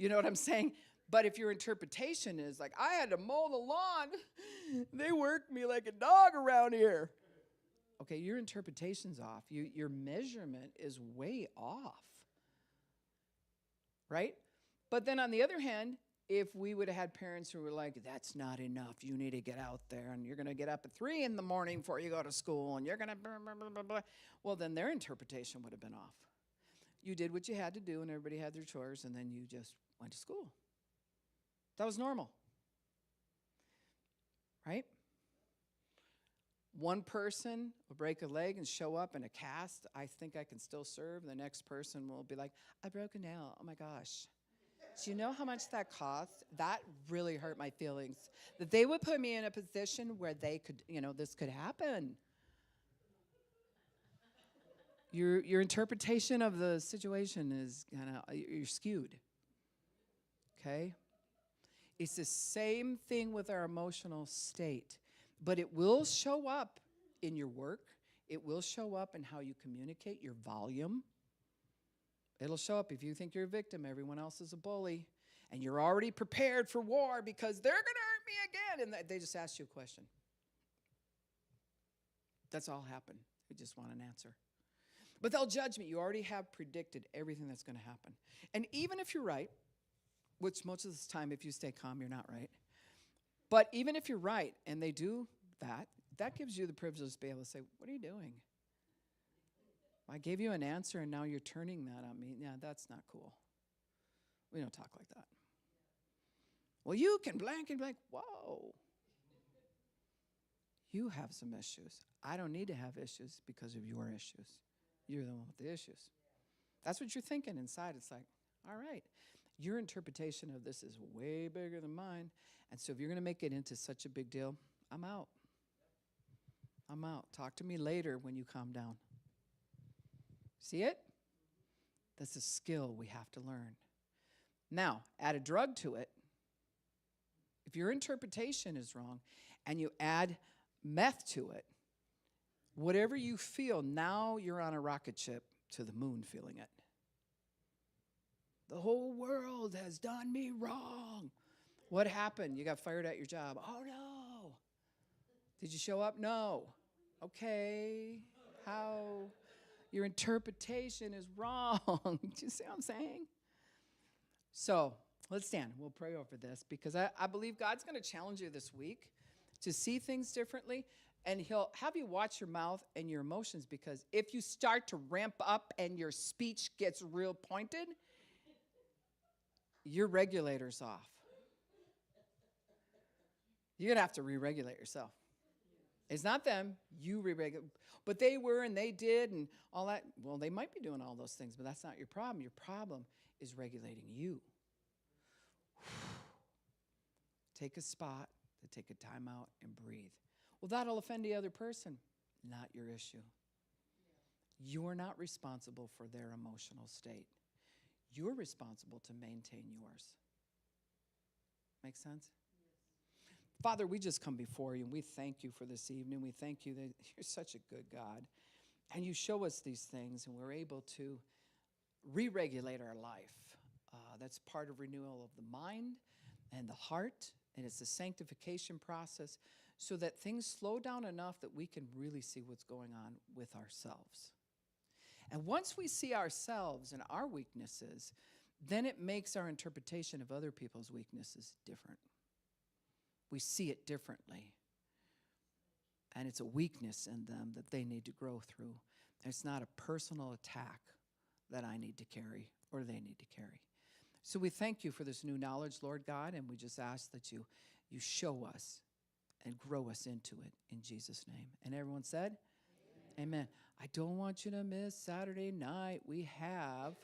know what I'm saying? But if your interpretation is like, I had to mow the lawn, they worked me like a dog around here. Okay, your interpretation's off. Your measurement is way off. Right? But then on the other hand, if we would have had parents who were like, that's not enough, you need to get out there, and you're going to get up at 3 in the morning before you go to school, and you're going to blah, blah, blah, blah, blah. Well, then their interpretation would have been off. You did what you had to do, and everybody had their chores, and then you just went to school. That was normal. Right? One person will break a leg and show up in a cast. I think I can still serve. The next person will be like, I broke a nail. Oh, my gosh. Do you know how much that cost? That really hurt my feelings. That they would put me in a position where they could, this could happen. Your interpretation of the situation is you're skewed. Okay? It's the same thing with our emotional state. But it will show up in your work. It will show up in how you communicate, your volume. It'll show up if you think you're a victim, everyone else is a bully, and you're already prepared for war because they're going to hurt me again. And they just ask you a question. That's all happened. They just want an answer. But they'll judge me. You already have predicted everything that's going to happen. And even if you're right, which most of the time, if you stay calm, you're not right. But even if you're right and they do that, that gives you the privilege to be able to say, what are you doing? I gave you an answer and now you're turning that on me. Yeah, that's not cool. We don't talk like that. Well, you can blank and blank. Whoa. You have some issues. I don't need to have issues because of your issues. You're the one with the issues. That's what you're thinking inside. It's like, all right. Your interpretation of this is way bigger than mine. And so if you're going to make it into such a big deal, I'm out. I'm out. Talk to me later when you calm down. See it? That's a skill we have to learn. Now, add a drug to it. If your interpretation is wrong and you add meth to it, whatever you feel, now you're on a rocket ship to the moon feeling it. The whole world has done me wrong. What happened? You got fired at your job. Oh, no. Did you show up? No. Okay. How? Your interpretation is wrong. Do you see what I'm saying? So let's stand. We'll pray over this because I believe God's going to challenge you this week to see things differently. And he'll have you watch your mouth and your emotions because if you start to ramp up and your speech gets real pointed, your regulator's off. You're going to have to re-regulate yourself. It's not them. You re-regulate. But they were and they did and all that. Well, they might be doing all those things, but that's not your problem. Your problem is regulating you. Take a spot to take a time out and breathe. Well, that'll offend the other person. Not your issue. You're not responsible for their emotional state. You're responsible to maintain yours. Make sense? Yes. Father, we just come before you, and we thank you for this evening. We thank you that you're such a good God. And you show us these things, and we're able to re-regulate our life. That's part of renewal of the mind and the heart, and it's a sanctification process so that things slow down enough that we can really see what's going on with ourselves. And once we see ourselves and our weaknesses, then it makes our interpretation of other people's weaknesses different. We see it differently. And it's a weakness in them that they need to grow through. It's not a personal attack that I need to carry or they need to carry. So we thank you for this new knowledge, Lord God, and we just ask that you show us and grow us into it in Jesus' name. And everyone said, Amen. I don't want you to miss Saturday night. We have